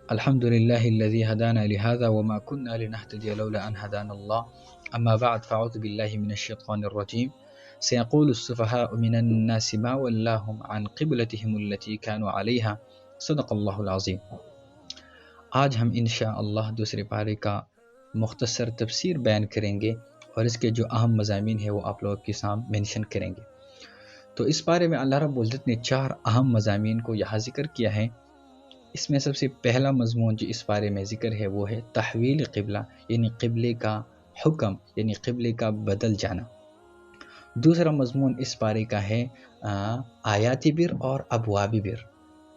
الحمد لله الذي هدانا لهذا وما كنا لنهتدي لولا أن هدانا الله أما بعد فأعوذ بالله من الشيطان الرجيم سيقول السفهاء من الناس ما ولاهم عن قبلتهم التي كانوا عليها صدق الله العظيم۔ آج ہم انشاءاللہ دوسرے پارے کا مختصر تفسیر بیان کریں گے اور اس کے جو اہم مضامین ہیں وہ آپ لوگوں کے سامنے مینشن کریں گے۔ تو اس پارے میں اللہ رب العزت نے 4 اہم مضامین کو یہاں ذکر کیا ہے۔ اس میں سب سے پہلا مضمون جو اس بارے میں ذکر ہے وہ ہے تحویل قبلہ، یعنی قبلے کا حکم، یعنی قبلے کا بدل جانا۔ دوسرا مضمون اس بارے کا ہے آیاتی بر اور ابواب بر۔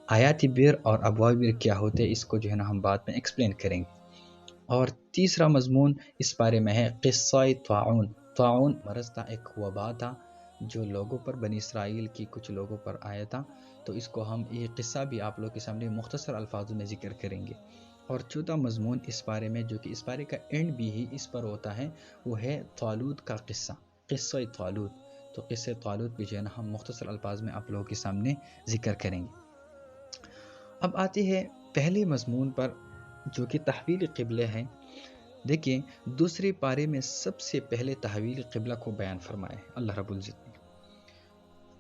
آیاتی بر اور ابواب بر کیا ہوتے ہیں، اس کو جو ہے نا ہم بعد میں ایکسپلین کریں گے۔ اور تیسرا مضمون اس بارے میں ہے قصہ طاعون۔ طاعون مرض تھا، ایک وبا تھا جو لوگوں پر، بنی اسرائیل کی کچھ لوگوں پر آیا تھا، تو اس کو ہم یہ قصہ بھی آپ لوگوں کے سامنے مختصر الفاظوں میں ذکر کریں گے۔ اور چوتھا مضمون اس بارے میں جو کہ اس بارے کا اینڈ بھی ہی اس پر ہوتا ہے وہ ہے طالوت کا قصہ، قصہ طالوت۔ تو قصہ طالوت بھی جو ہے نا ہم مختصر الفاظ میں آپ لوگوں کے سامنے ذکر کریں گے۔ اب آتے ہیں پہلے مضمون پر جو کہ تحویل قبلہ ہے۔ دیکھیں دوسرے پارے میں سب سے پہلے تحویل قبلہ کو بیان فرمایا ہے اللہ رب العزت نے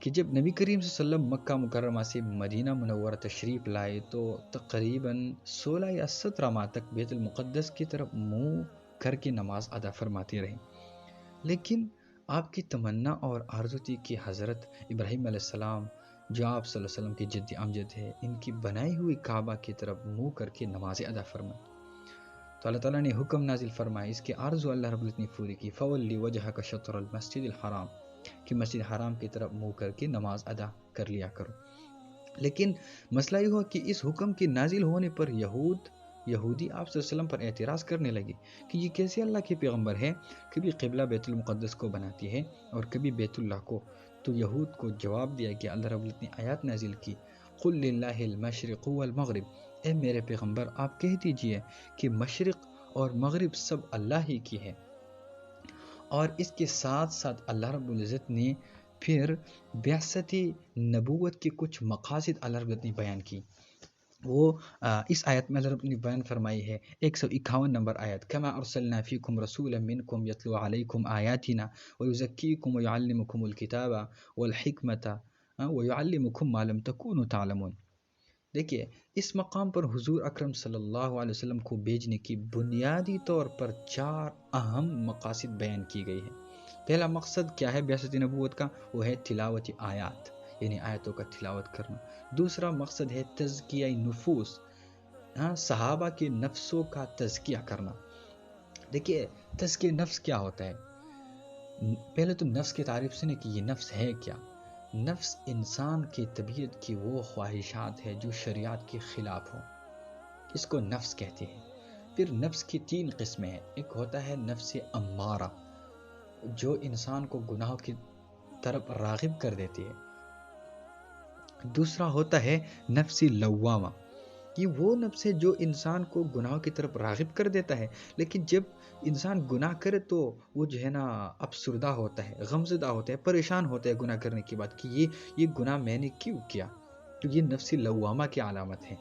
کہ جب نبی کریم صلی اللہ علیہ وسلم مکہ مکرمہ سے مدینہ منورہ تشریف لائے تو تقریباً 16 یا 17 ماہ تک بیت المقدس کی طرف منہ کر کے نماز ادا فرماتے رہے، لیکن آپ کی تمنا اور آرزو تھی کہ حضرت ابراہیم علیہ السلام جو آپ صلی اللہ علیہ وسلم کے جد امجد ہے، ان کی بنائی ہوئی کعبہ کی طرف منہ کر کے نماز ادا فرمائے۔ تو اللہ تعالیٰ نے حکم نازل فرمایا، اس کی آرزو اللہ رب العزت نے پوری کی، فَوَلِّ وَجْهَكَ شَطْرَ الْمَسْجِدِ الْحَرَامِ، کہ مسجد حرام کی طرف منہ کر کے نماز ادا کر لیا کرو۔ لیکن مسئلہ یہ ہوا کہ اس حکم کے نازل ہونے پر یہودی آپ صلی اللہ علیہ وسلم پر اعتراض کرنے لگے کہ یہ کیسے اللہ کے پیغمبر ہے، کبھی قبلہ بیت المقدس کو بناتی ہے اور کبھی بیت اللہ کو۔ تو یہود کو جواب دیا کہ اللہ رب العزت نے آیات نازل کی، قُلْ لِلَّهِ الْمَشْرِقُ وَالْمَغْرِبُ، اے میرے پیغمبر آپ کہہ دیجئے کہ مشرق اور مغرب سب اللہ ہی کی ہے۔ اور اس کے ساتھ ساتھ اللہ رب العزت نے پھر بعثت نبوت کے کچھ مقاصد اللہ رب العزت نے بیان کی۔ وہ اس آیت میں اللہ رب نے بیان فرمائی ہے 151 نمبر آیت، کما ارسلنا فیکم رسولا منکم یتلو علیکم آیاتنا ویزکیکم ویعلمکم الکتاب والحکمت ویعلمکم ما لم تکونوا تعلمون۔ دیکھیے اس مقام پر حضور اکرم صلی اللہ علیہ وسلم کو بھیجنے کی بنیادی طور پر 4 اہم مقاصد بیان کی گئی ہے۔ پہلا مقصد کیا ہے بعثت نبوت کا، وہ ہے تلاوت آیات، یعنی آیتوں کا تلاوت کرنا۔ دوسرا مقصد ہے تزکیہ نفوس، صحابہ کے نفسوں کا تزکیہ کرنا۔ دیکھیے تزکیہ نفس کیا ہوتا ہے، پہلے تو نفس کی تعریف سنیں کہ یہ نفس ہے کیا۔ نفس انسان کی طبیعت کی وہ خواہشات ہے جو شریعت کے خلاف ہو، اس کو نفس کہتے ہیں۔ پھر نفس کی 3 قسمیں ہیں، ایک ہوتا ہے نفس امارہ جو انسان کو گناہوں کی طرف راغب کر دیتی ہے، دوسرا ہوتا ہے نفس لوامہ، یہ وہ نفس ہے جو انسان کو گناہوں کی طرف راغب کر دیتا ہے، لیکن جب انسان گناہ کرے تو وہ جو ہے نا افسردہ ہوتا ہے، غمزدہ ہوتا ہے، پریشان ہوتا ہے گناہ کرنے کے بعد کہ یہ گناہ میں نے کیوں کیا، تو یہ نفس لوامہ کی علامت ہے۔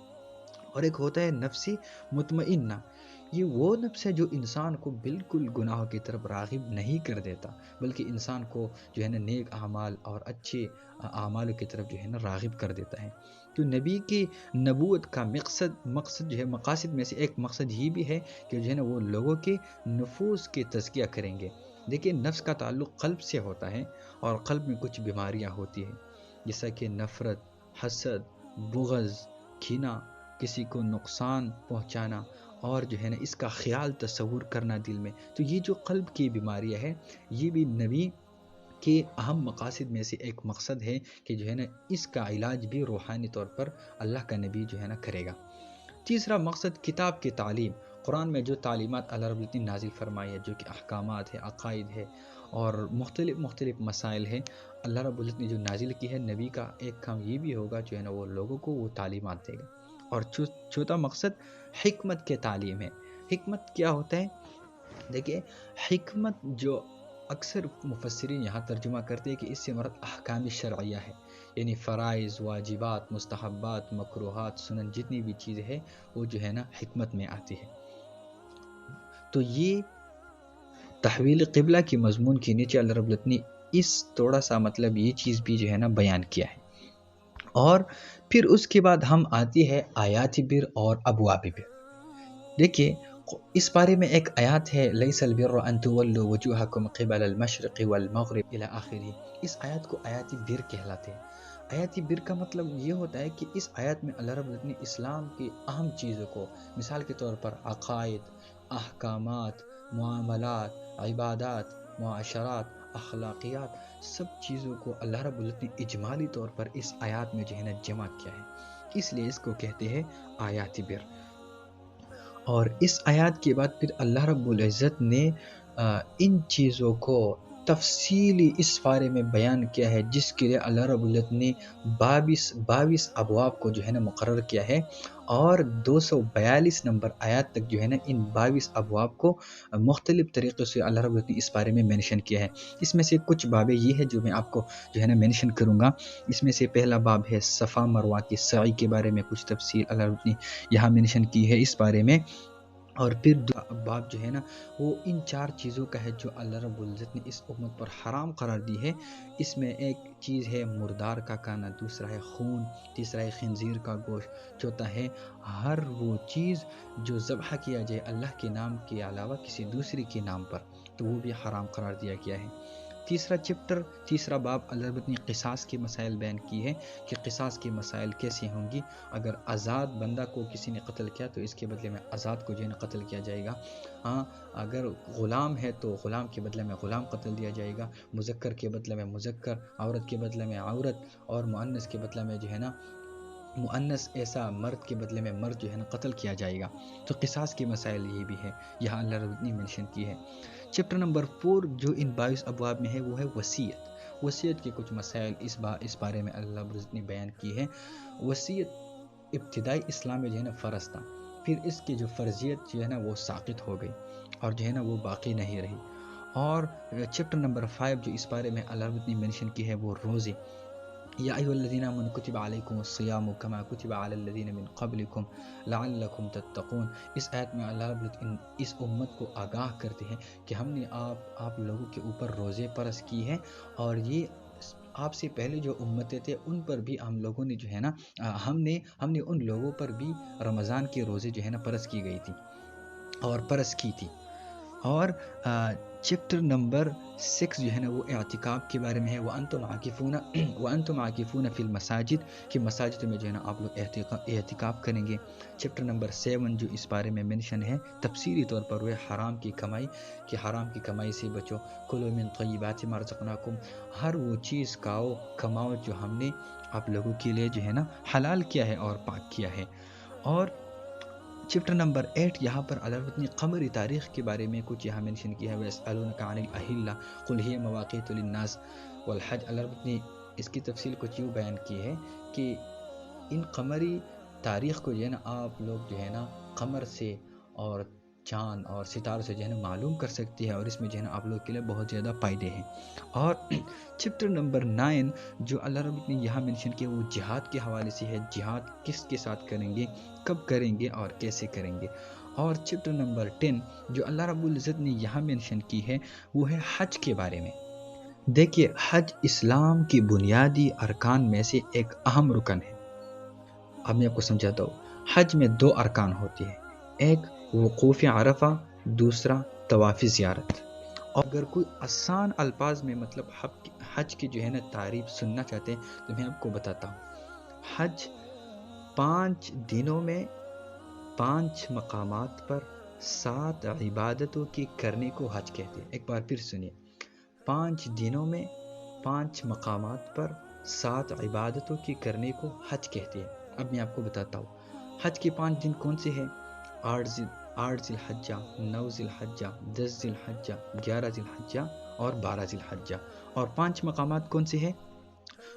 اور ایک ہوتا ہے نفس مطمئنہ، یہ وہ نفس ہے جو انسان کو بالکل گناہوں کی طرف راغب نہیں کر دیتا، بلکہ انسان کو جو ہے نا نیک اعمال اور اچھے اعمال کی طرف جو ہے نا راغب کر دیتا ہے۔ تو نبی کی نبوت کا مقصد جو ہے مقاصد میں سے ایک مقصد یہ بھی ہے کہ جو ہے نا وہ لوگوں کے نفوس کے تزکیہ کریں گے۔ دیکھیں نفس کا تعلق قلب سے ہوتا ہے اور قلب میں کچھ بیماریاں ہوتی ہیں جیسا کہ نفرت، حسد، بغض، کینہ، کسی کو نقصان پہنچانا اور جو ہے نا اس کا خیال تصور کرنا دل میں، تو یہ جو قلب کی بیماریاں ہیں یہ بھی نبی کے اہم مقاصد میں سے ایک مقصد ہے کہ جو ہے نا اس کا علاج بھی روحانی طور پر اللہ کا نبی جو ہے نا کرے گا۔ تیسرا مقصد کتاب کی تعلیم، قرآن میں جو تعلیمات اللہ رب العزت نے نازل فرمائی ہے جو کہ احکامات ہے، عقائد ہے اور مختلف مسائل ہیں، اللہ رب العزت نے جو نازل کی ہے، نبی کا ایک کام یہ بھی ہوگا جو ہے نا وہ لوگوں کو وہ تعلیمات دے گا۔ اور چوتھا مقصد حکمت کے تعلیم ہے۔ حکمت کیا ہوتا ہے؟ دیکھیں حکمت جو اکثر مفسرین یہاں ترجمہ کرتے ہیں کہ اس سے مراد احکام شرعیہ ہے، یعنی فرائض، واجبات، مستحبات، مکروہات، سنن، جتنی بھی چیزیں ہیں وہ جو ہے نا حکمت میں آتی ہے۔ تو یہ تحویل قبلہ کی مضمون کے نیچے اللہ رب العزت نے اس تھوڑا سا مطلب یہ چیز بھی جو ہے نا بیان کیا ہے۔ اور پھر اس کے بعد ہم آتی ہے آیات بر اور ابواب بر۔ دیکھیے اس بارے میں ایک آیات ہے لیس البر ان تولوا وجوہکم قبل المشرق والمغرب الی آخرہ۔ اس آیات کو آیات بر کہلاتے ہیں۔ آیات بر کا مطلب یہ ہوتا ہے کہ اس آیات میں اللہ رب العزت نے اسلام کی اہم چیزوں کو، مثال کے طور پر عقائد، احکامات، معاملات، عبادات، معاشرات، اخلاقیات، سب چیزوں کو اللہ رب العزت نے اجمالی طور پر اس آیات میں جو ہے نا جمع کیا ہے، اس لیے اس کو کہتے ہیں آیات بر۔ اور اس آیات کے بعد پھر اللہ رب العزت نے ان چیزوں کو تفصیلی اس بارے میں بیان کیا ہے، جس کے لیے اللہ رب العزت نے 22 ابواب کو جو ہے نا مقرر کیا ہے، اور 242 نمبر آیات تک جو ہے نا ان 22 ابواب کو مختلف طریقوں سے اللہ رب العزت نے اس بارے میں مینشن کیا ہے۔ اس میں سے کچھ بابیں یہ ہے جو میں آپ کو جو ہے نا مینشن کروں گا۔ اس میں سے پہلا باب ہے صفا مروہ کی سعی کے بارے میں کچھ تفصیل اللہ رب العزت نے یہاں مینشن کی ہے اس بارے میں۔ اور پھر باب جو ہے نا وہ ان 4 چیزوں کا ہے جو اللہ رب العزت نے اس امت پر حرام قرار دی ہے۔ اس میں ایک چیز ہے مردار کا کھانا، دوسرا ہے خون، تیسرا ہے خنزیر کا گوشت، چوتھا ہے ہر وہ چیز جو ذبح کیا جائے اللہ کے نام کے علاوہ کسی دوسری کے نام پر، تو وہ بھی حرام قرار دیا گیا ہے۔ تیسرا باب اللہ رب نے قصاص کے مسائل بیان کی ہے کہ قصاص کے مسائل کیسے ہوں گی۔ اگر آزاد بندہ کو کسی نے قتل کیا تو اس کے بدلے میں آزاد کو جو ہے قتل کیا جائے گا۔ ہاں اگر غلام ہے تو غلام کے بدلے میں غلام قتل دیا جائے گا، مذکر کے بدلے میں مذکر، عورت کے بدلے میں عورت، اور مؤنث کے بدلے میں جو ہے نا مؤنث، ایسا مرد کے بدلے میں مرد جو ہے نا قتل کیا جائے گا۔ تو قصاص کے مسائل یہ بھی ہے، یہاں اللہ رب نے مینشن کی ہے۔ چیپٹر نمبر 4 جو ان 22 ابواب میں ہے وہ ہے وصیت۔ وصیت کے کچھ مسائل اس بارے میں اللہ رب نے بیان کی ہے۔ وصیت ابتدائی اسلام میں جو ہے نا فرض تھا، پھر اس کی جو فرضیت جو ہے نا وہ ساقط ہو گئی اور جو ہے نا وہ باقی نہیں رہی۔ اور چیپٹر نمبر 5 جو اس بارے میں اللہ رب نے مینشن کی ہے وہ روزے۔ یا ایھا الذین آمنوا کتب علیکم الصیام کما کتب علی الذین من قبلکم لعلکم تتقون۔ اس آیت میں اللہ رب اس امت کو آگاہ کرتے ہیں کہ ہم نے آپ لوگوں کے اوپر روزے فرض کی ہیں، اور یہ آپ سے پہلے جو امتیں تھے ان پر بھی ہم لوگوں نے جو ہے نا ہم نے ان لوگوں پر بھی رمضان کے روزے جو ہے نا فرض کی گئی تھی اور فرض کی تھی۔ اور چیپٹر نمبر 6 جو ہے نا وہ اعتکاف کے بارے میں ہے۔ وَأَنْتُمْ عَاكِفُونَ فِي الْمَسَاجِدِ، کہ مساجد میں جو ہے نا آپ لوگ اعتکاف کریں گے۔ چیپٹر نمبر 7 جو اس بارے میں منشن ہے تفصیلی طور پر وہ حرام کی کمائی، کہ حرام کی کمائی سے بچو۔ کُلُوا مِن طَیِّبَاتِ مَا رَزَقْنَاکُمْ، ہر وہ چیز کماؤ جو ہم نے آپ لوگوں کے لیے جو ہے نا حلال کیا ہے اور پاک کیا ہے۔ اور چیپٹر نمبر 8 یہاں پر اللہ رب نے قمری تاریخ کے بارے میں کچھ یہاں منشن کیا ہے۔ وَيَسْأَلُونَكَ عَنِ الْأَهِلَّةِ قُلْ هِيَ مَوَاقِيتُ لِلنَّاسِ وَالْحَجِّ۔ اللہ رب نے اس کی تفصیل کچھ یوں بیان کی ہے کہ ان قمری تاریخ کو جو ہے نا آپ لوگ جو ہے نا قمر سے اور چاند اور ستاروں سے جو ہے نا معلوم کر سکتے ہیں، اور اس میں جو ہے نا آپ لوگ کے لیے بہت زیادہ فائدے ہیں۔ اور چیپٹر نمبر 9 جو اللہ رب نے یہاں منشن کیا وہ جہاد کے حوالے سے ہے۔ جہاد کس کے ساتھ کریں گے، کب کریں گے اور کیسے کریں گے۔ اور چیپٹر نمبر 10 جو اللہ رب العزت نے یہاں مینشن کی ہے وہ ہے حج کے بارے میں۔ دیکھیے حج اسلام کی بنیادی ارکان میں سے ایک اہم رکن ہے۔ اب میں آپ کو سمجھاتا ہوں۔ حج میں 2 ارکان ہوتے ہیں، ایک وقوف عرفہ، دوسرا طواف زیارت۔ اور اگر کوئی آسان الفاظ میں مطلب حج کی جو ہے نا تعریف سننا چاہتے ہیں تو میں آپ کو بتاتا ہوں۔ حج 5 دنوں میں 5 مقامات پر 7 عبادتوں کی کرنے کو حج کہتے ہیں۔ ایک بار پھر سنیے، 5 دنوں میں 5 مقامات پر 7 عبادتوں کی کرنے کو حج کہتے ہیں۔ اب میں آپ کو بتاتا ہوں حج کے 5 دن کون سے ہیں۔ 8 ذی الحجہ، 9 ذی الحجہ، 10 ذی الحجہ، 11 ذی الحجہ اور 12 ذی الحجہ۔ اور 5 مقامات کون سے ہیں،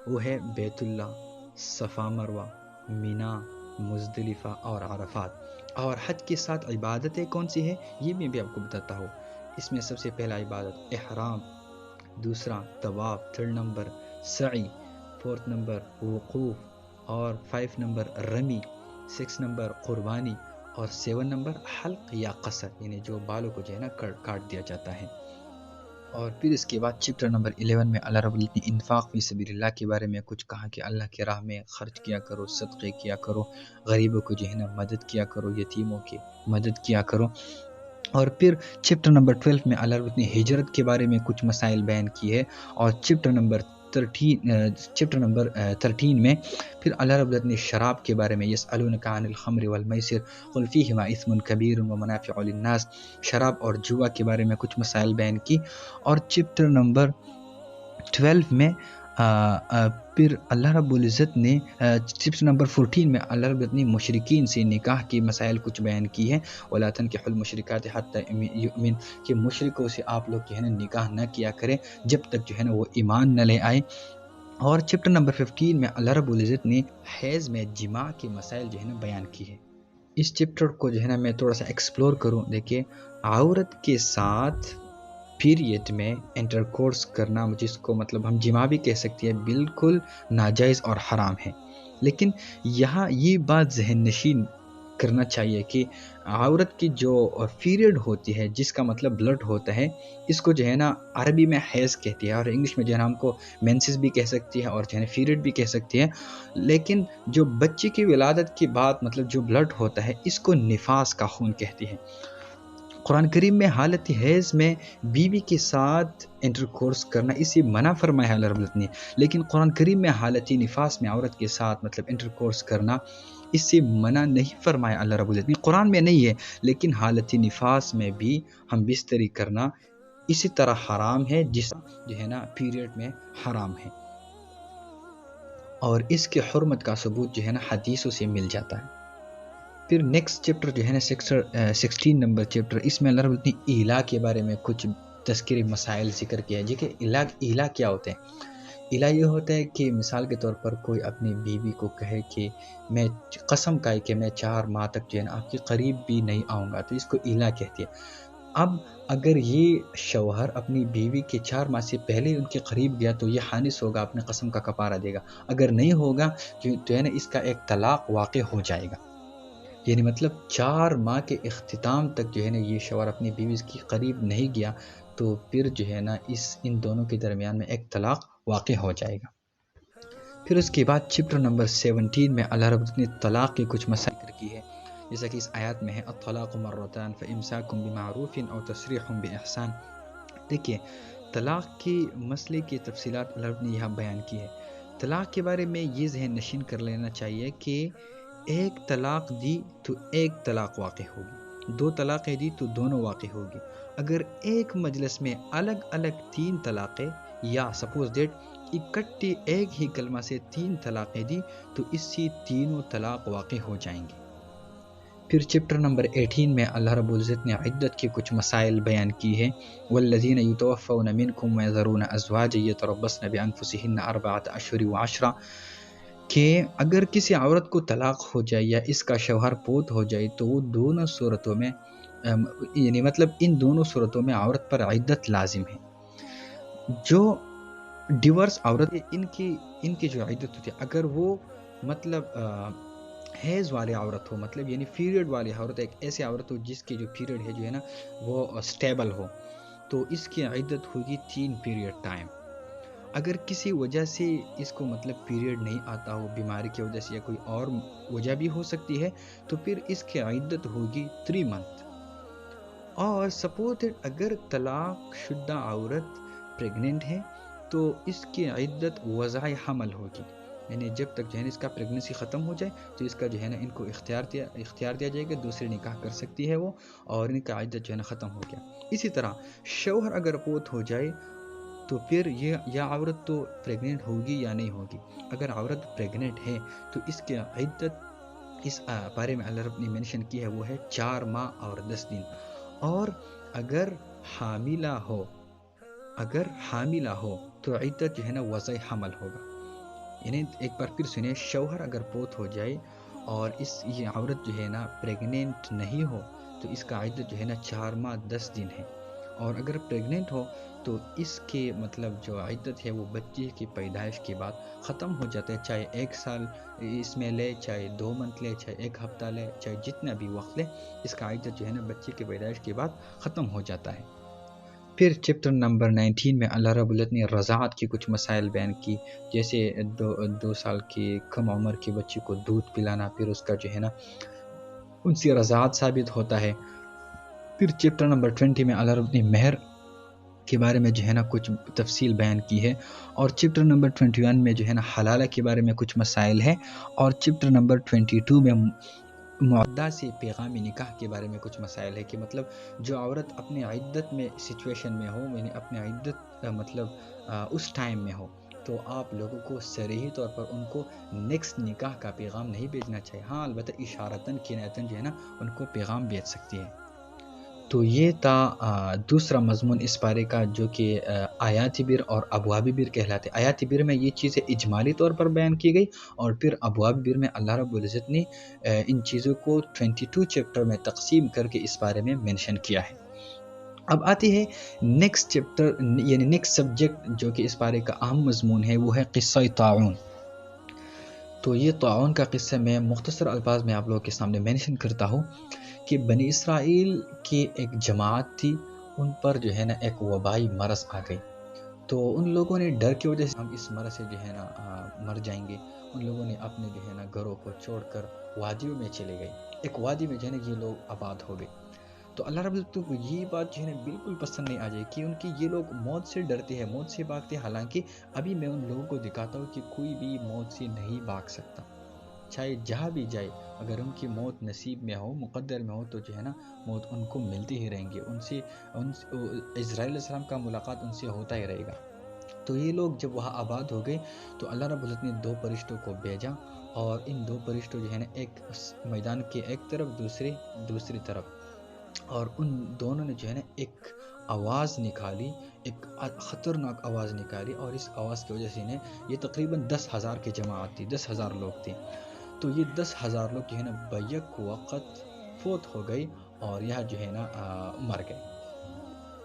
وہ ہے بیت اللہ، صفا مروہ، مینا، مزدلفہ اور عرفات۔ اور حج کے 7 عبادتیں کون سی ہیں یہ میں بھی آپ کو بتاتا ہوں۔ اس میں سب سے پہلا عبادت احرام، دوسرا طواف، 3rd نمبر سعی، 4 نمبر وقوف، اور 5 نمبر رمی، 6 نمبر قربانی، اور 7 نمبر حلق یا قصر، یعنی جو بالوں کو جو ہے نا کاٹ دیا جاتا ہے۔ اور پھر اس کے بعد چیپٹر نمبر 11 میں اللہ رب العزت نے انفاق فی سبیل اللہ کے بارے میں کچھ کہا کہ اللہ کی راہ میں خرچ کیا کرو، صدقے کیا کرو، غریبوں کو جو ہے نا مدد کیا کرو، یتیموں کی مدد کیا کرو۔ اور پھر چیپٹر نمبر 12 میں اللہ رب العزت نے ہجرت کے بارے میں کچھ مسائل بیان کیے، اور چیپٹر نمبر 13 میں پھر اللہ رب العزت نے شراب کے بارے میں یسألونک عن الخمر والمیسر قل فیہما اثم کبیر ومنافع للناس، شراب اور جوا کے بارے میں کچھ مسائل بیان کی۔ اور چیپٹر نمبر 12 میں پھر اللہ رب العزت نے چیپٹر نمبر 14 میں اللہ رب العزت نے مشرکین سے نکاح کی مسائل کچھ بیان کی ہے، وَلَا تَنْكِحُوا الْمُشْرِكَاتِ حَتَّى يُؤْمِنْ، کہ مشرکوں سے آپ لوگ جو ہے نا نکاح نہ کیا کریں جب تک جو ہے نا وہ ایمان نہ لے آئے۔ اور چیپٹر نمبر 15 میں اللہ رب العزت نے حیض میں جماع کے مسائل جو ہے نا بیان کی ہے۔ اس چیپٹر کو جو ہے نا میں تھوڑا سا ایکسپلور کروں، دیکھیں عورت کے ساتھ پیریڈ میں انٹر کورس کرنا، جس کو مطلب ہم جماع بھی کہہ سکتے ہیں، بالکل ناجائز اور حرام ہے۔ لیکن یہاں یہ بات ذہن نشین کرنا چاہیے کہ عورت کی جو پیریڈ ہوتی ہے، جس کا مطلب بلڈ ہوتا ہے، اس کو جو ہے نا عربی میں حیض کہتی ہے، اور انگلش میں جو ہے نا ہم کو مینسز بھی کہہ سکتی ہے اور جو ہے نا پیریڈ بھی کہہ سکتی ہے۔ لیکن جو بچے کی ولادت کے بعد مطلب جو بلڈ ہوتا ہے، اس کو نفاس کا خون کہتی ہے۔ قرآن کریم میں حالت حیض میں بیوی کے ساتھ انٹر کورس کرنا اسے منع فرمایا ہے اللہ رب العزت نے، لیکن قرآن کریم میں حالت نفاس میں عورت کے ساتھ مطلب انٹر کورس کرنا اس سے منع نہیں فرمایا اللہ رب العزت نے، قرآن میں نہیں ہے، لیکن حالت نفاس میں بھی ہم بستری کرنا اسی طرح حرام ہے جس جو ہے نا پیریڈ میں حرام ہے، اور اس کے حرمت کا ثبوت جو ہے نا حدیثوں سے مل جاتا ہے۔ پھر نیکسٹ چیپٹر جو ہے نا 16 نمبر چیپٹر، اس میں اللہ رب العزت نے ایلا کے بارے میں کچھ تذکری مسائل ذکر کیا ہے، جی کہ ایلا کیا ہوتا ہے؟ ایلا یہ ہوتا ہے کہ مثال کے طور پر کوئی اپنی بیوی کو کہے کہ میں قسم کھائے کہ میں 4 ماہ تک جو ہے نا آپ کے قریب بھی نہیں آؤں گا، تو اس کو ایلا کہتی ہے۔ اب اگر یہ شوہر اپنی بیوی کے 4 ماہ سے پہلے ان کے قریب گیا تو یہ حانث ہوگا، اپنے قسم کا کفارہ دے گا، اگر نہیں ہوگا تو ہے نا اس کا ایک طلاق واقع ہو جائے گا، یعنی مطلب 4 ماہ کے اختتام تک جو ہے نا یہ شوہر اپنی بیوی کے قریب نہیں گیا تو پھر جو ہے نا ان دونوں کے درمیان میں ایک طلاق واقع ہو جائے گا۔ پھر اس کے بعد چیپٹر نمبر 17 میں اللہ رب العزت نے طلاق کے کچھ مسائل ذکر کی ہے، جیسا کہ اس آیات میں ہے الطلاق مرتان فامساک بمعروف او تسریح باحسان۔ دیکھیے طلاق کے مسئلے کی تفصیلات اللہ رب نے یہاں بیان کی ہے۔ طلاق کے بارے میں یہ ذہن نشین کر لینا چاہیے کہ ایک طلاق دی تو ایک طلاق واقع ہوگی، 2 طلاقیں دی تو دونوں واقع ہوگی۔ اگر ایک مجلس میں الگ الگ 3 طلاقیں یا سپوز دیٹ اکٹھے ایک ہی کلمہ سے 3 طلاقیں دی تو اس سے تینوں طلاق واقع ہو جائیں گے۔ پھر چیپٹر نمبر 18 میں اللہ رب العزت نے عدت کے کچھ مسائل بیان کی ہے، والذین یتوفون منکم ویذرون ازواجا یتربصن بانفسہن 4 اشہر و10، کہ اگر کسی عورت کو طلاق ہو جائے یا اس کا شوہر فوت ہو جائے تو وہ دونوں صورتوں میں یعنی مطلب ان دونوں صورتوں میں عورت پر عدت لازم ہے۔ جو ڈیورس عورت ان کی جو عدت ہوتی ہے، اگر وہ مطلب حیض والی عورت ہو، مطلب یعنی پیریڈ والی عورت، ایک ایسی عورت ہو جس کی جو پیریڈ ہے جو ہے نا وہ سٹیبل ہو، تو اس کی عدت ہوگی 3 پیریڈ ٹائم۔ اگر کسی وجہ سے اس کو مطلب پیریڈ نہیں آتا ہو، بیماری کی وجہ سے یا کوئی اور وجہ بھی ہو سکتی ہے، تو پھر اس کی عدت ہوگی 3 منتھ۔ اور سپوز اگر طلاق شدہ عورت پریگننٹ ہے تو اس کی عدت وضع حمل ہوگی، یعنی جب تک جو ہے اس کا پریگننسی ختم ہو جائے تو اس کا جو ہے نا ان کو اختیار دیا جائے گا، دوسری نکاح کر سکتی ہے وہ، اور ان کا عدت جو ہے نا ختم ہو گیا۔ اسی طرح شوہر اگر فوت ہو جائے تو پھر یہ عورت تو پریگننٹ ہوگی یا نہیں ہوگی۔ اگر عورت پریگننٹ ہے تو اس کی عدت اس بارے میں اللہ رب نے منشن کی ہے، وہ ہے 4 ماہ اور 10 دن۔ اور اگر حاملہ ہو تو عدت جو ہے نا وضع حمل ہوگا، یعنی ایک بار پھر سنیں، شوہر اگر فوت ہو جائے اور یہ عورت جو ہے نا پریگننٹ نہیں ہو تو اس کا عدت جو ہے نا 4 ماہ 10 دن ہے۔ اور اگر پریگننٹ ہو تو اس کے مطلب جو عدت ہے وہ بچے کی پیدائش کے بعد ختم ہو جاتا ہے، چاہے 1 سال اس میں لے، چاہے 2 منتھ لے، چاہے 1 ہفتہ لے، چاہے جتنا بھی وقت لے، اس کا عدت جو ہے نا بچے کی پیدائش کے بعد ختم ہو جاتا ہے۔ پھر چیپٹر نمبر 19 میں اللہ رب العزت نے رضاعت کی کچھ مسائل بیان کی، جیسے 2 سال کی کم عمر کے بچے کو دودھ پلانا، پھر اس کا جو ہے نا ان سے رضاعت ثابت ہوتا ہے۔ پھر چیپٹر نمبر 20 میں اللہ رب نے مہر کے بارے میں جو ہے نا کچھ تفصیل بیان کی ہے، اور چیپٹر نمبر 21 میں جو ہے نا حلالہ کے بارے میں کچھ مسائل ہے، اور چیپٹر نمبر 22 میں معدہ سے پیغامی نکاح کے بارے میں کچھ مسائل ہے، کہ مطلب جو عورت اپنے عدت میں سچویشن میں ہو، یعنی اپنے عدت مطلب اس ٹائم میں ہو، تو آپ لوگوں کو صریحی طور پر ان کو نیکسٹ نکاح کا پیغام نہیں بھیجنا چاہیے، ہاں البتہ اشارتاً کنایتاً جو ہے نا ان کو پیغام بھیج سکتی ہے۔ تو یہ تھا دوسرا مضمون اس پارے کا، جو کہ آیات بر اور ابواب بر کہلاتے۔ آیات بر میں یہ چیزیں اجمالی طور پر بیان کی گئی، اور پھر ابواب بر میں اللہ رب العزت نے ان چیزوں کو 22 چیپٹر میں تقسیم کر کے اس بارے میں منشن کیا ہے۔ اب آتی ہے نیکسٹ چیپٹر، یعنی نیکسٹ سبجیکٹ جو کہ اس پارے کا اہم مضمون ہے، وہ ہے قصہ طاعون۔ تو یہ طاعون کا قصہ میں مختصر الفاظ میں آپ لوگوں کے سامنے مینشن کرتا ہوں کہ بنی اسرائیل کی ایک جماعت تھی، ان پر جو ہے نا ایک وبائی مرض آ گئی، تو ان لوگوں نے ڈر کی وجہ سے ہم اس مرض سے جو ہے نا مر جائیں گے، ان لوگوں نے اپنے جو ہے نا گھروں کو چھوڑ کر وادیوں میں چلے گئے، ایک وادی میں جو ہے نا یہ لوگ آباد ہو گئے۔ تو اللہ رب العزت کو یہ بات جو ہے نا بالکل پسند نہیں آ جائے کہ ان کی یہ لوگ موت سے ڈرتے ہیں، موت سے بھاگتے ہیں، حالانکہ ابھی میں ان لوگوں کو دکھاتا ہوں کہ کوئی بھی موت سے نہیں بھاگ سکتا، چاہے جہاں بھی جائے، اگر ان کی موت نصیب میں ہو، مقدر میں ہو، تو جو ہے نا موت ان کو ملتی ہی رہیں گے، اسرائیل علیہ السلام کا ملاقات ان سے ہوتا ہی رہے گا۔ تو یہ لوگ جب وہاں آباد ہو گئے تو اللہ رب العزت نے 2 فرشتوں کو بھیجا، اور ان 2 فرشتوں جو ہے نا ایک میدان کے ایک طرف، دوسری طرف، اور ان دونوں نے جو ہے نا ایک آواز نکالی، ایک خطرناک آواز نکالی، اور اس آواز کی وجہ سے یہ تقریباً 10,000 کی جماعت تھی، 10,000 لوگ تھے، تو یہ 10,000 لوگ جو ہے نا بیک وقت فوت ہو گئی، اور یہ جو ہے نا مر گئے۔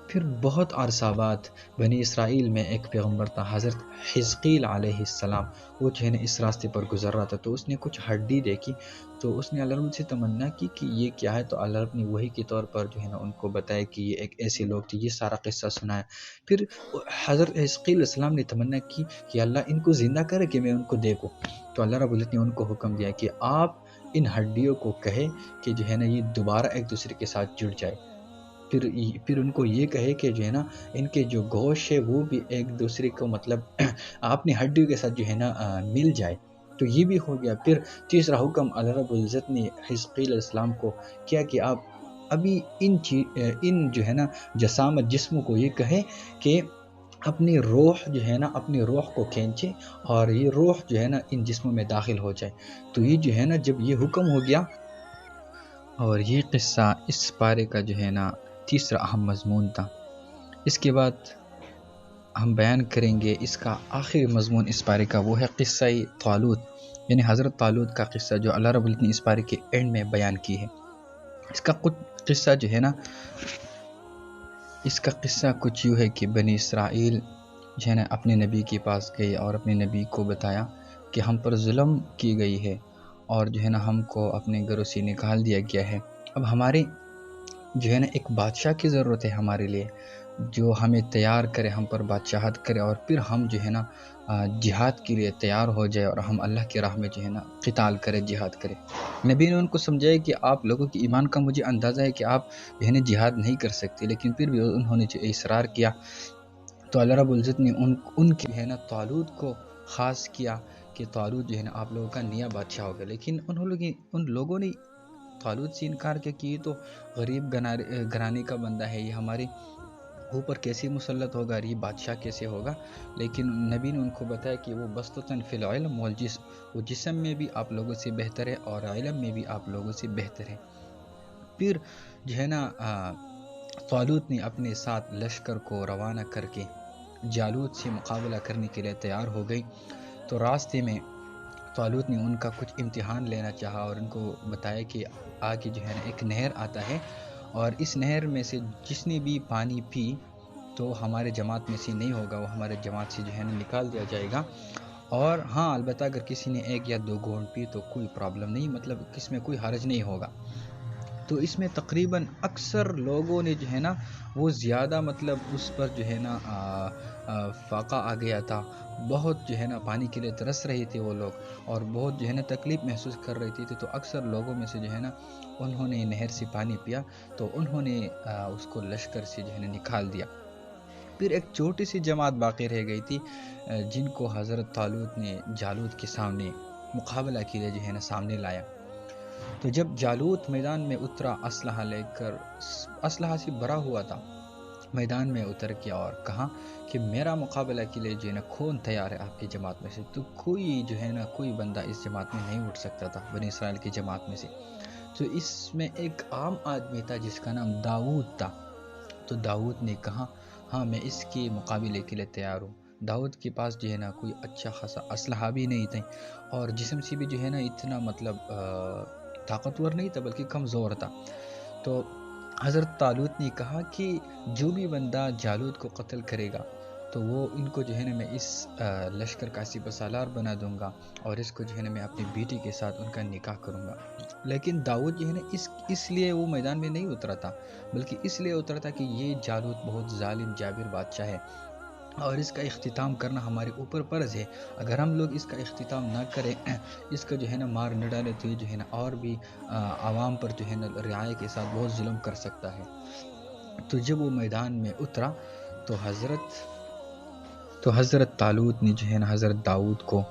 پھر بہت عرصہ بعد بنی اسرائیل میں ایک پیغمبر تھا، حضرت حزقیل علیہ السلام، وہ جو ہے نا اس راستے پر گزر رہا تھا، تو اس نے کچھ ہڈی دیکھی، تو اس نے اللہ رب سے تمنا کی کہ یہ کیا ہے، تو اللہ رب نے وحی کے طور پر جو ہے نا ان کو بتایا کہ یہ ایک ایسے لوگ تھے، یہ سارا قصہ سنایا۔ پھر حضرت حزقیل علیہ السلام نے تمنا کی کہ اللہ ان کو زندہ کرے کہ میں ان کو دیکھوں، تو اللہ رب العزت نے ان کو حکم دیا کہ آپ ان ہڈیوں کو کہے کہ جو ہے نا یہ دوبارہ ایک دوسرے کے ساتھ جڑ جائے، پھر ان کو یہ کہے کہ جو ہے نا ان کے جو گوشت ہے وہ بھی ایک دوسرے کو مطلب اپنی ہڈیوں کے ساتھ جو ہے نا مل جائے، تو یہ بھی ہو گیا۔ پھر تیسرا حکم اللہ رب العزت نے حزقیل علیہ السلام کو کیا کہ آپ ابھی ان جو ہے نا جسامت جسموں کو یہ کہے کہ اپنی روح جو ہے نا، اپنی روح کو کھینچے، اور یہ روح جو ہے نا ان جسموں میں داخل ہو جائے۔ تو یہ جو ہے نا جب یہ حکم ہو گیا، اور یہ قصہ اس پارے کا جو ہے نا تیسرا اہم مضمون تھا۔ اس کے بعد ہم بیان کریں گے اس کا آخری مضمون اس پارے کا، وہ ہے قصہ طالوت، یعنی حضرت طالوت کا قصہ، جو اللہ رب العزت نے اس پارے کے اینڈ میں بیان کی ہے۔ اس کا قصہ جو ہے نا، اس کا قصہ کچھ یوں ہے کہ بنی اسرائیل جو ہے نا اپنے نبی کے پاس گئے، اور اپنے نبی کو بتایا کہ ہم پر ظلم کی گئی ہے، اور جو ہے نا ہم کو اپنے گھروں سے نکال دیا گیا ہے، اب ہمارے جو ہے نا ایک بادشاہ کی ضرورت ہے ہمارے لیے، جو ہمیں تیار کرے، ہم پر بادشاہت کرے، اور پھر ہم جو ہے نا جہاد کے لیے تیار ہو جائے، اور ہم اللہ کی راہ میں جو ہے نا قتال کرے، جہاد کرے۔ نبی نے ان کو سمجھایا کہ آپ لوگوں کی ایمان کا مجھے اندازہ ہے کہ آپ جو ہے نا جہاد نہیں کر سکتے، لیکن پھر بھی انہوں نے جو اصرار کیا، تو اللہ رب العزت نے ان کے جو ہے نا طالوت کو خاص کیا کہ طالوت جو ہے نا آپ لوگوں کا نیا بادشاہ ہوگا، لیکن ان لوگوں نے طالوت سے انکار کیا کہ یہ تو غریب گھرانے کا بندہ ہے، یہ ہمارے اوپر کیسے مسلط ہوگا، یہ بادشاہ کیسے ہوگا۔ لیکن نبی نے ان کو بتایا کہ وہ بسطتاً فی العلم والجسم، وہ جسم میں بھی آپ لوگوں سے بہتر ہے، اور علم میں بھی آپ لوگوں سے بہتر ہے۔ پھر جو ہے نا طالوت نے اپنے ساتھ لشکر کو روانہ کر کے جالوت سے مقابلہ کرنے کے لیے تیار ہو گئی، تو راستے میں طالوت نے ان کا کچھ امتحان لینا چاہا، اور ان کو بتایا کہ آگے جو ہے نا ایک نہر آتا ہے، اور اس نہر میں سے جس نے بھی پانی پی تو ہمارے جماعت میں سے نہیں ہوگا، وہ ہمارے جماعت سے جو ہے نا نکال دیا جائے گا۔ اور ہاں البتہ اگر کسی نے 1 یا 2 گھونٹ پی تو کوئی پرابلم نہیں، مطلب اس میں کوئی حرج نہیں ہوگا۔ تو اس میں تقریباً اکثر لوگوں نے جو ہے نا وہ زیادہ مطلب اس پر جو ہے نا فاقہ آ گیا تھا، بہت جو ہے نا پانی کے لیے ترس رہے تھے وہ لوگ، اور بہت جو ہے نا تکلیف محسوس کر رہے تھے، تو اکثر لوگوں میں سے جو ہے نا انہوں نے نہر سے پانی پیا تو انہوں نے اس کو لشکر سے جو ہے نا نکال دیا۔ پھر ایک چھوٹی سی جماعت باقی رہ گئی تھی جن کو حضرت طالوت نے جالوت کے سامنے مقابلہ کے لیے جو ہے نا سامنے لایا۔ تو جب جالوت میدان میں اترا اسلحہ لے کر، اسلحہ سے بھرا ہوا تھا، میدان میں اتر گیا اور کہا کہ میرا مقابلہ کے لیے جو ہے نا کون تیار ہے آپ کی جماعت میں سے؟ تو کوئی جو ہے نا کوئی بندہ اس جماعت میں نہیں اٹھ سکتا تھا بنی اسرائیل کی جماعت میں سے۔ تو اس میں ایک عام آدمی تھا جس کا نام داؤد تھا۔ تو داؤد نے کہا ہاں میں اس کے مقابلے کے لیے تیار ہوں۔ داؤد کے پاس جو ہے نا کوئی اچھا خاصا اسلحہ بھی نہیں تھا، اور جسم سے بھی جو ہے نا اتنا مطلب طاقتور نہیں تھا بلکہ کمزور تھا۔ تو حضرت طالوت نے کہا کہ جو بھی بندہ جالوت کو قتل کرے گا تو وہ ان کو جو ہے نا میں اس لشکر کا سپہ سالار بنا دوں گا، اور اس کو جو ہے نا میں اپنی بیٹی کے ساتھ ان کا نکاح کروں گا۔ لیکن داؤد جو ہے نا اس لیے وہ میدان میں نہیں اترا تھا، بلکہ اس لیے اترا تھا کہ یہ جالوت بہت ظالم جابر بادشاہ ہے، اور اس کا اختتام کرنا ہمارے اوپر فرض ہے۔ اگر ہم لوگ اس کا اختتام نہ کریں، اس کا جو ہے نا مار نہ ڈالے تو یہ جو ہے نا اور بھی عوام پر جو ہے نا رعایا کے ساتھ بہت ظلم کر سکتا ہے۔ تو جب وہ میدان میں اترا تو حضرت طالوت نے جو ہے نا حضرت داؤد کو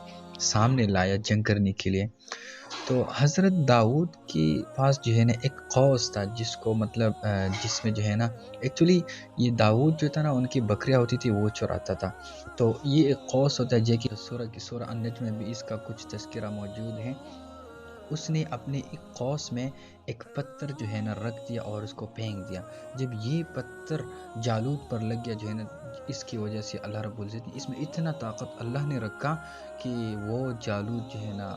سامنے لایا جنگ کرنے کے لیے۔ تو حضرت داؤد کے پاس جو ہے نا ایک قوس تھا جس کو مطلب جس میں جو ہے نا ایکچولی یہ داؤد جو تھا نا ان کی بکریاں ہوتی تھی وہ چراتا تھا۔ تو یہ ایک قوس ہوتا ہے جو کہ سورہ النجم میں بھی اس کا کچھ تذکرہ موجود ہے۔ اس نے اپنے ایک قوس میں ایک پتھر جو ہے نا رکھ دیا اور اس کو پھینک دیا۔ جب یہ پتھر جالوت پر لگ گیا جو ہے نا، اس کی وجہ سے اللہ رب العزت نے اس میں اتنا طاقت اللہ نے رکھا کہ وہ جالوت جو ہے نا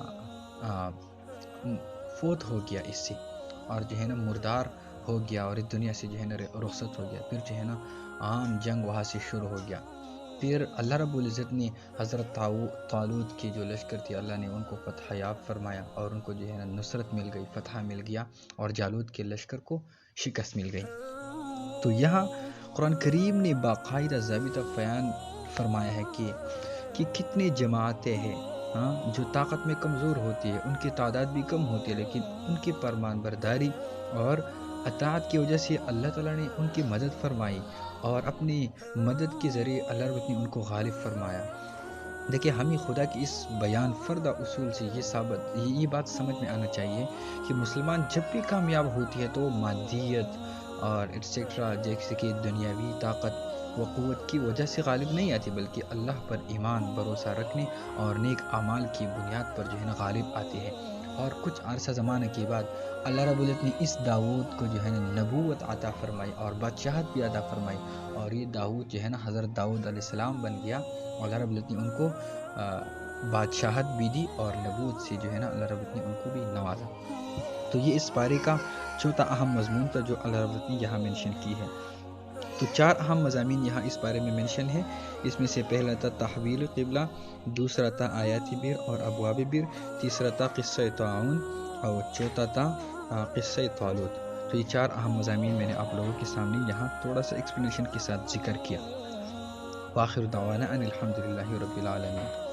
فوت ہو گیا اس سے، اور جو ہے نا مردار ہو گیا، اور اس دنیا سے جو ہے نا رخصت ہو گیا۔ پھر جو ہے نا عام جنگ وہاں سے شروع ہو گیا۔ پھر اللہ رب العزت نے حضرت طالوت کی جو لشکر تھی اللہ نے ان کو فتح یاب فرمایا، اور ان کو جو ہے نا نصرت مل گئی، فتح مل گیا، اور جالوت کے لشکر کو شکست مل گئی۔ تو یہاں قرآن کریم نے باقاعدہ ضابطہ بیان فرمایا ہے کہ کتنی جماعتیں ہیں جو طاقت میں کمزور ہوتی ہے، ان کی تعداد بھی کم ہوتی ہے، لیکن ان کی فرمان برداری اور اطاعت کی وجہ سے اللہ تعالیٰ نے ان کی مدد فرمائی، اور اپنی مدد کے ذریعے اللہ رب نے ان کو غالب فرمایا۔ دیکھیں ہمیں خدا کی اس بیان فردہ اصول سے یہ بات سمجھ میں آنا چاہیے کہ مسلمان جب بھی کامیاب ہوتی ہے تو وہ مادیت اور ایٹسیٹرا جیسے کہ دنیاوی طاقت و قوت کی وجہ سے غالب نہیں آتی، بلکہ اللہ پر ایمان بھروسہ رکھنے اور نیک اعمال کی بنیاد پر جو ہے نا غالب آتی ہے۔ اور کچھ عرصہ زمانے کے بعد اللہ رب العزت نے اس داؤد کو جو ہے نا نبوت عطا فرمائی اور بادشاہت بھی عطا فرمائی، اور یہ داؤد جو ہے نا حضرت داؤد علیہ السلام بن گیا، اور اللہ رب العزت نے ان کو بادشاہت بھی دی، اور نبوت سے جو ہے نا اللہ رب العزت نے ان کو بھی نوازا۔ تو یہ اس پارے کا چوتھا اہم مضمون تھا جو اللہ رب العزت نے یہاں منشن کی ہے۔ تو 4 اہم مضامین یہاں اس بارے میں منشن ہے۔ اس میں سے پہلا تھا تحویل قبلہ، دوسرا تھا آیات بر اور ابواب بر، تیسرا تھا قصہ طاعون، اور چوتھا تھا قصہ طالوت۔ تو یہ 4 اہم مضامین میں نے آپ لوگوں کے سامنے یہاں تھوڑا سا ایکسپلینیشن کے ساتھ ذکر کیا۔ وآخر دعوانا ان الحمد للہ رب العالمین۔